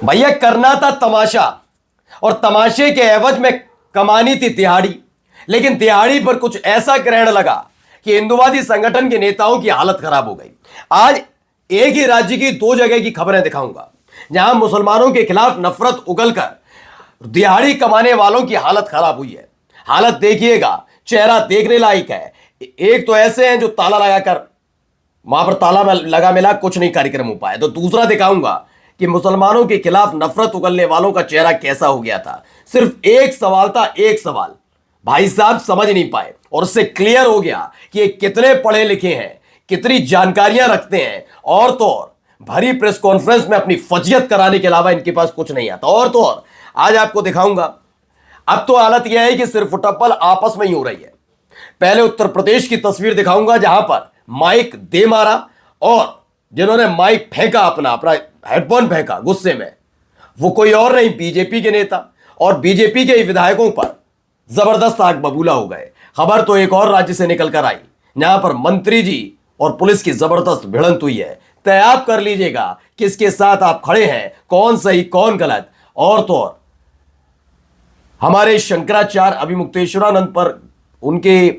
भैया करना था तमाशा और तमाशे के एवज में कमानी थी दिहाड़ी। लेकिन दिहाड़ी पर कुछ ऐसा ग्रहण लगा कि हिंदुवादी संगठन के नेताओं की हालत खराब हो गई। आज एक ही राज्य की दो जगह की खबरें दिखाऊंगा जहां मुसलमानों के खिलाफ नफरत उगलकर दिहाड़ी कमाने वालों की हालत खराब हुई है। हालत देखिएगा, चेहरा देखने लायक है। एक तो ऐसे हैं जो ताला लगाकर वहां पर ताला लगा मिला कुछ नहीं कार्यक्रम हो पाया, तो दूसरा दिखाऊंगा कि मुसलमानों के खिलाफ नफरत उगलने वालों का चेहरा कैसा हो गया था। सिर्फ एक सवाल था, एक सवाल भाई साहब समझ नहीं पाए और उससे क्लियर हो गया कि ये कितने पढ़े लिखे हैं, कितनी जानकारियां रखते हैं। और तो और भरी प्रेस कॉन्फ्रेंस में अपनी फजियत कराने के अलावा इनके पास कुछ नहीं आता। और तो और आज आपको दिखाऊंगा। अब तो हालत यह है कि सिर्फ टप्पल आपस में ही हो रही है। पहले उत्तर प्रदेश की तस्वीर दिखाऊंगा जहां पर माइक दे मारा और जिन्होंने माइक फेंका अपना हेडफोन फेंका गुस्से में, वो कोई और नहीं बीजेपी के नेता और बीजेपी के विधायकों पर जबरदस्त आग बबूला हो गए। खबर तो एक और राज्य से निकल कर आई जहां पर मंत्री जी और पुलिस की जबरदस्त भिड़ंत हुई है। तय आप कर लीजिएगा किसके साथ आप खड़े हैं, कौन सही कौन गलत। और तो और हमारे शंकराचार्य अभिमुक्तेश्वरानंद पर, उनके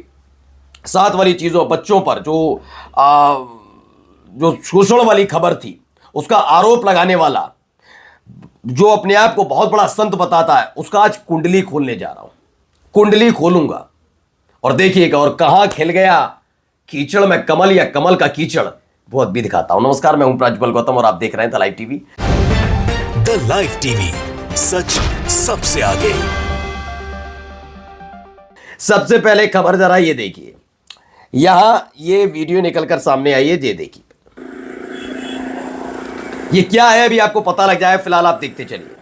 साथ वाली चीजों बच्चों पर जो शोषण वाली खबर थी, उसका आरोप लगाने वाला जो अपने आप को बहुत बड़ा संत बताता है, उसका आज कुंडली खोलने जा रहा हूं। कुंडली खोलूंगा और देखिएगा और कहां खिल गया कीचड़ में कमल या कमल का कीचड़, वो भी दिखाता हूं। नमस्कार, मैं हूं प्रज्वल गौतम और आप देख रहे हैं the live TV. The live TV, सच सबसे आगे। सबसे पहले खबर जरा ये देखिए, यहां ये वीडियो निकलकर सामने आई है, ये देखिए ये क्या है अभी आपको पता लग जाए, फिलहाल आप देखते चलिए।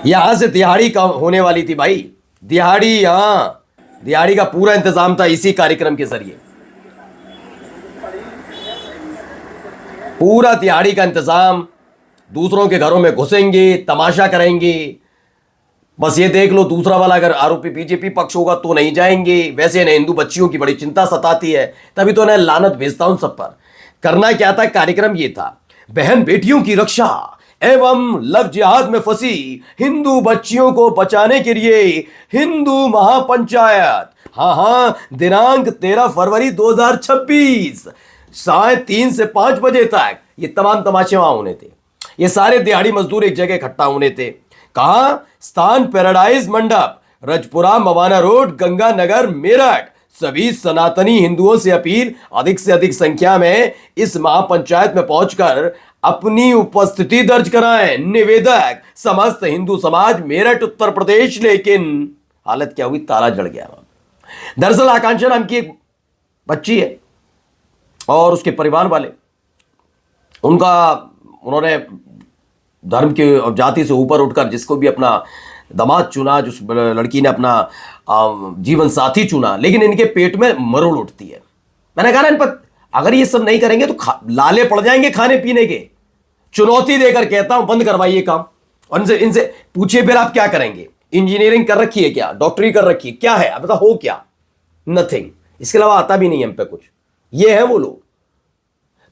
यहां से दिहाड़ी का होने वाली थी भाई, दिहाड़ी, यहां दिहाड़ी का पूरा इंतजाम था इसी कार्यक्रम के जरिए। पूरा दिहाड़ी का इंतजाम, दूसरों के घरों में घुसेंगे, तमाशा करेंगे। बस ये देख लो, दूसरा वाला अगर आरोपी बीजेपी पक्ष होगा तो नहीं जाएंगे। वैसे इन्हें हिंदू बच्चियों की बड़ी चिंता सताती है, तभी तो इन्हें लानत भेजता हूं सब पर। करना क्या था, कार्यक्रम ये था, बहन बेटियों की रक्षा एवं लव जिहाद में फंसी हिंदू बच्चियों को बचाने के लिए हिंदू महापंचायत। हाँ, दिनांक 13 फरवरी 2026 साढ़े 3 से 5 बजे तक ये तमाम तमाशे वहां होने थे। ये सारे दिहाड़ी मजदूर एक जगह इकट्ठा होने थे। कहां? स्थान पैराडाइज मंडप, रजपुरा, मवाना रोड, गंगानगर, मेरठ। सभी सनातनी हिंदुओं से अपील, अधिक से अधिक संख्या में इस महापंचायत में पहुंचकर अपनी उपस्थिति दर्ज कराएं। निवेदक समस्त हिंदू समाज, मेरठ, उत्तर प्रदेश। लेकिन हालत क्या हुई, ताला जड़ गया। दरअसल आकांक्षा नाम की एक बच्ची है और उसके परिवार वाले, उन्होंने धर्म के और जाति से ऊपर उठकर जिसको भी अपना दामाद चुना, जिस लड़की ने अपना जीवन साथी चुना, लेकिन इनके पेट में मरोड़ उठती है। मैंने कहा ना इन पर अगर ये सब नहीं करेंगे तो लाले पड़ जाएंगे खाने पीने के। चुनौती देकर कहता हूं बंद करवाइए काम और इनसे पूछिए फिर आप क्या करेंगे। इंजीनियरिंग कर रखी है क्या, डॉक्टरी कर रखी है क्या, है अब बता हो क्या, नथिंग। इसके अलावा आता भी नहीं है हम पे कुछ। ये है वो लोग।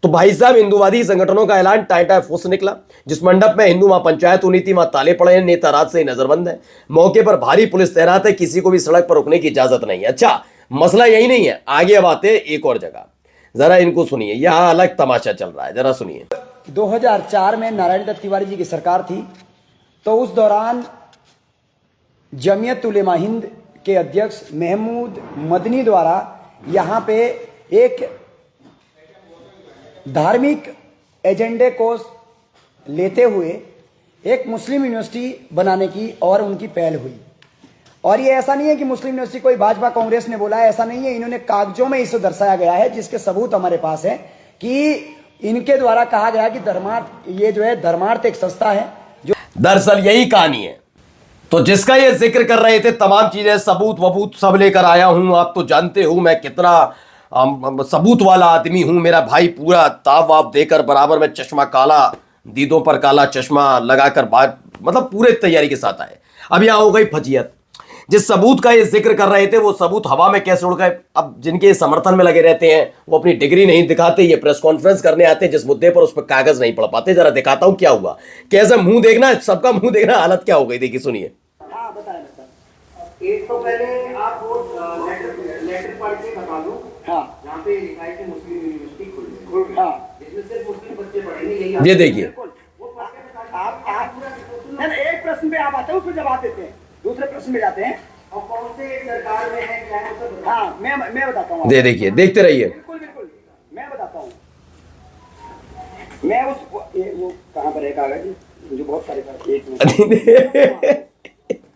तो भाई साहब, हिंदूवादी संगठनों का ऐलान टाइटा फोर्स निकला। जिस मंडप में हिंदू महापंचायत होनी थी वहां ताले पड़े हैं, नेता रात से ही नजरबंद है। मौके पर भारी पुलिस तैनात है, किसी को भी सड़क पर रुकने की इजाजत नहीं है। अच्छा, मसला यही नहीं है, आगे अब आते एक और जगह। जरा इनको सुनिए, यहां अलग तमाशा चल रहा है, जरा सुनिए। 2004 में नारायण दत्त तिवारी जी की सरकार थी, तो उस दौरान जमीयत उलेमा हिंद के अध्यक्ष महमूद मदनी द्वारा यहाँ पे एक धार्मिक एजेंडे को लेते हुए एक मुस्लिम यूनिवर्सिटी बनाने की और उनकी पहल हुई। और ये ऐसा नहीं है कि मुस्लिम यूनिवर्सिटी कोई भाजपा कांग्रेस ने बोला है, ऐसा नहीं है। इन्होंने कागजों में इसे दर्शाया गया है, जिसके सबूत हमारे पास है कि इनके द्वारा कहा गया कि धर्मार्थ, ये जो है धर्मार्थ एक संस्था है जो, दरअसल यही कहानी है। तो जिसका ये जिक्र कर रहे थे, तमाम चीजें सबूत वबूत सब लेकर आया हूं। आप तो जानते हो मैं कितना सबूत वाला आदमी हूं। मेरा भाई पूरा ताव वाव देकर बराबर में चश्मा काला, दीदों पर काला चश्मा लगाकर बाहर, मतलब पूरे तैयारी के साथ आए। अब यहां हो गई फजियत। जिस सबूत का ये जिक्र कर रहे थे वो सबूत हवा में कैसे उड़ गए। अब जिनके समर्थन में लगे रहते हैं वो अपनी डिग्री नहीं दिखाते, ये प्रेस कॉन्फ्रेंस करने आते हैं जिस मुद्दे पर उस पर कागज नहीं पढ़ पाते। जरा दिखाता हूं क्या हुआ, कैसे मुंह देखना, सबका मुंह देखना, हालत क्या हो गई देखिए, सुनिए। हाँ बताएं सर। एक तो पहले आप वो लेटर पढ़ के बता दो। हाँ, यहाँ पे लिखा है कि मुस्लिम यूनिवर्सिटी खुल रही है। हाँ, इसमें सिर्फ मुस्लिम बच्चे पढ़ेंगे, यही ये देखिए। आप एक प्रश्न पे आप आते हैं, उसको जवाब देते हैं, दूसरे प्रश्न में जाते हैं और कौन से सरकार में है क्या है सब। हाँ, मैं बताता हूँ। देखिए, देखते रहिए। बिल्कुल बिल्कुल, मैं बताता हूँ। मैं वो कहाँ पर है कागज, मुझे बहुत सारे कागज।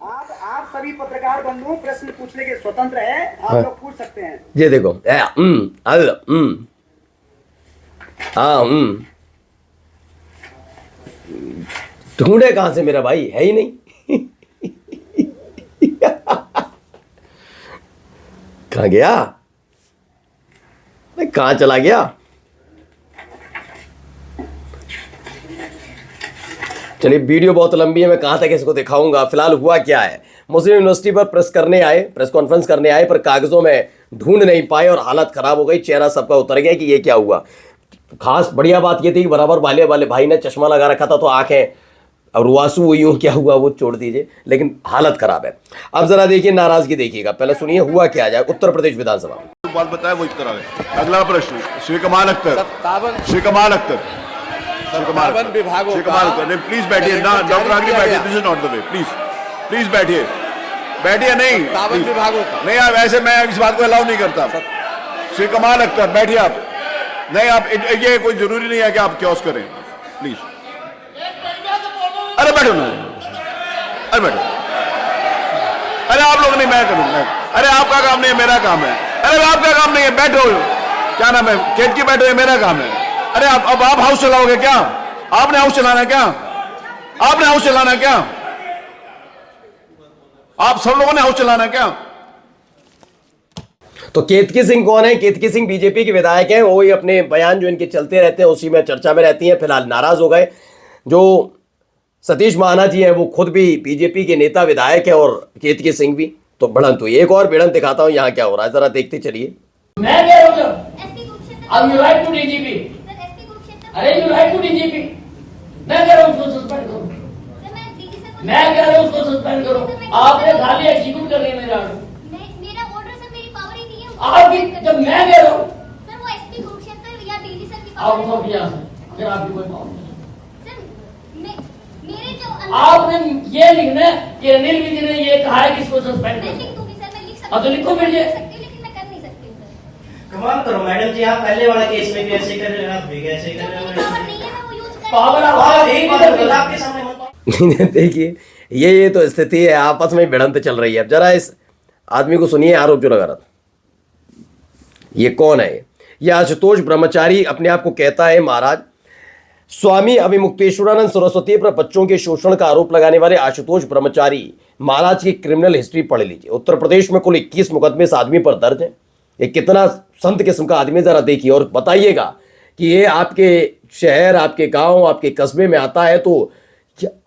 आप सभी पत्रकार बंधुओं प्रश्न पूछने के स्वतंत्र है, आप लोग पूछ सकते हैं। ये देखो, ढूंढे कहां से मेरा भाई, है ही नहीं। कहां गया भाई, कहां चला गया। चलिए, वीडियो बहुत लंबी है, मैं कहां तक इसको दिखाऊंगा। फिलहाल हुआ क्या है, मुस्लिम यूनिवर्सिटी पर प्रेस कॉन्फ्रेंस करने आए, पर कागजों में ढूंढ नहीं पाए और हालत खराब हो गई, चेहरा सबका उतर गया कि ये क्या हुआ। खास बढ़िया बात ये थी कि बराबर वाले भाई ने चश्मा लगा रखा था तो आंखें अब रुआसू हुई हो, क्या हुआ वो छोड़ दीजिए, लेकिन हालत खराब है। अब जरा देखिए, नाराजगी देखिएगा, पहले सुनिए हुआ क्या जाए। उत्तर प्रदेश विधानसभा बात बताया वो इस तरह है। अगला प्रश्न, श्री कमाल अख्तर, श्री कमाल अख्तर, प्लीज बैठिए ना, डॉक्टर आगे बैठिए, this is not the way, please बैठिए, नहीं नहीं आप ऐसे, मैं इस बात को अलाउ नहीं करता। श्री कमाल अख्तर बैठिए आप, नहीं आप, ये कोई जरूरी नहीं है कि आप क्योस करें, प्लीज। अरे बैठो ना, अरे बैठो, अरे आप लोग नहीं, मैं करूंगा, अरे आपका काम नहीं है, मेरा काम है। अरे आपका काम नहीं है, बैठो, क्या नाम है, खेत की बैठो, ये मेरा काम है। अरे अब आप हाउस चलाओगे क्या? आपने हाउस चलाना क्या? आपने हाउस चलाना क्या? आप सब लोगों ने हाउस चलाना क्या? तो केतकी सिंह कौन है? केतकी सिंह बीजेपी के विधायक हैं, वही अपने बयान जो इनके चलते रहते हैं उसी में चर्चा में रहती हैं। फिलहाल नाराज हो गए। जो सतीश महाना जी हैं वो खुद भी बीजेपी के नेता विधायक है और केतकी सिंह भी, तो भिड़ंत हुई। एक और भिड़ंत दिखाता हूं यहाँ क्या हो रहा है, जरा देखते चलिए। मैं कह रहा हूं अब यू राइट टू डीजीपी, अरे यू राइट टू डीजीपी, मैं कह रहा हूं उसको सस्पेंड करो, मैं कह रहा हूं उसको सस्पेंड करो। आपने खाली एग्जीक्यूट कर लिया मेरा ऑर्डर, मेरा ऑर्डर सर मेरी पावर ही नहीं है। आपकी जब मैं कह रहा हूं सर वो एसपी कुरुक्षेत्र या डीजी सर की आप पावर तो यहाँ से अगर आपकी कोई पावर नहीं सर मेरे जो आपने ये लिखना है कि अनिल विज ने ये कहा है कि इसको सस्पेंड मैं करो। लिख दूंगी सर, मैं लिख सकती हाँ तो लिखो फिर ये। लेकिन मैं कर नहीं सकती सर। कमाल करो मैडम जी, आप पहले वाला केस में भी ऐसे कर रहे हो, आप भी ऐसे कर रहे मेरी पावर नहीं है, मैं वो यूज कर पावर आप एक भी आपके सामने मत देखिए, ये तो स्थिति है, आपस में भिड़ंत चल रही है। अब जरा इस आदमी को सुनिए, आरोप जो लगा रहा था। ये कौन है? ये आशुतोष ब्रह्मचारी अपने आप को कहता है महाराज। स्वामी अभिमुक्तेश्वरानंद सरस्वती पर बच्चों के शोषण का आरोप लगाने वाले आशुतोष ब्रह्मचारी महाराज की क्रिमिनल हिस्ट्री पढ़ लीजिए। उत्तर प्रदेश में कुल 21 मुकदमे इस आदमी पर दर्ज है। ये कितना संत किस्म का आदमी, जरा देखिए और बताइएगा कि ये आपके शहर, आपके गांव, आपके कस्बे में आता है तो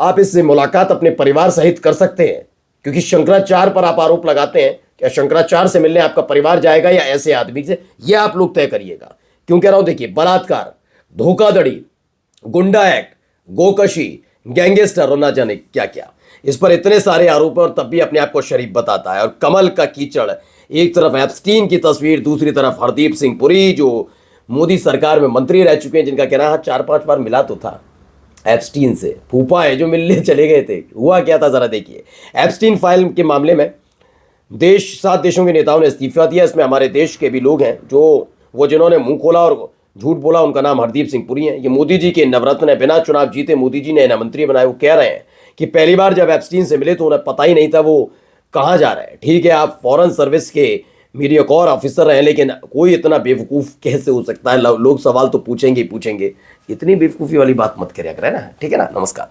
आप इससे मुलाकात अपने परिवार सहित कर सकते हैं, क्योंकि शंकराचार्य पर आप आरोप लगाते हैं। क्या शंकराचार्य से मिलने आपका परिवार जाएगा या ऐसे आदमी से? ये आप लोग तय करिएगा। क्यों कह रहा हूं? देखिए, बलात्कार, धोखाधड़ी, गुंडा एक्ट, गोकशी, गैंगस्टर और ना जाने क्या क्या, इस पर इतने सारे आरोप और तब भी अपने आप को शरीफ बताता है। और कमल का कीचड़, एक तरफ एप्स्टीन की तस्वीर, दूसरी तरफ हरदीप सिंह पुरी जो मोदी सरकार में मंत्री रह चुके हैं, जिनका कहना है 4-5 बार मिला तो था एप्स्टीन से। फूफा है जो मिलने चले गए थे। हुआ क्या था, जरा देखिए। एप्स्टीन फाइल के मामले में 7 देशों के नेताओं ने इस्तीफा दिया। इसमें हमारे देश के भी लोग हैं, जो जिन्होंने मुंह खोला और झूठ बोला। उनका नाम हरदीप सिंह पुरी है। ये मोदी जी के नवरत्न है, बिना चुनाव जीते मोदी जी ने इन्हें मंत्री बनाए। वो कह रहे हैं कि पहली बार जब एप्स्टीन से मिले तो उन्हें पता ही नहीं था वो कहाँ जा रहे हैं। ठीक है, आप फॉरेन सर्विस के मीडिया कोर ऑफिसर रहे, लेकिन कोई इतना बेवकूफ़ कैसे हो सकता है? लोग सवाल तो पूछेंगे ही पूछेंगे। इतनी बेवकूफ़ी वाली बात मत करिया करें ना, ठीक है ना। नमस्कार।